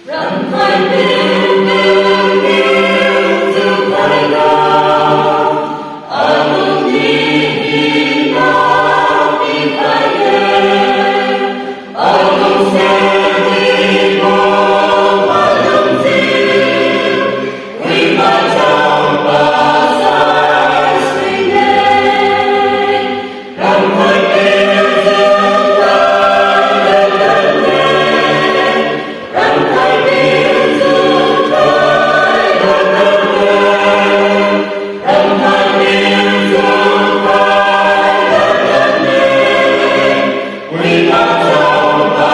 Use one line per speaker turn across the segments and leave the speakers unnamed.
Răng khơi biên biên biên dương khai ngao, anu ni na ni khai ye, anu se ni mo malum si, we ma chang ba sai suy ne, răng khơi biên dương khai lên lên ne, răng khơi biên dương khai lên lên ne, răng khơi biên dương khai lên lên ne, we ma chang ba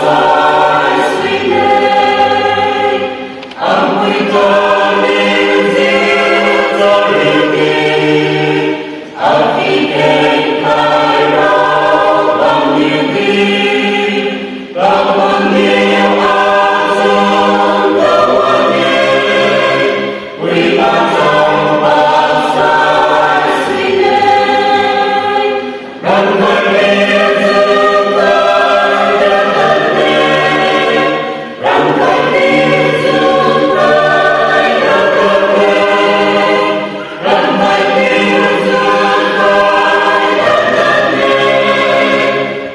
sai suy ne, we ta biên dương cho riêng đi, khi kênh khai rao bằng niềm tin, và bằng niềm an dương đâu an nhiên, we ma chang ba sai suy ne, răng khơi biên dương khai lên lên ne, răng khơi biên dương khai lên lên ne, răng khơi biên dương khai lên lên ne,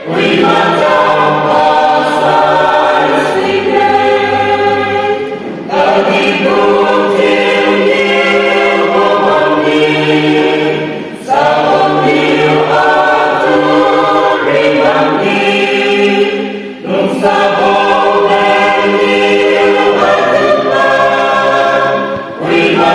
we ma chang ba sai suy ne, ta đi cùng thiên nhiên vô bằng đi, sa bằng điều an tu ri bằng đi, nung sa vô bên đi, we ma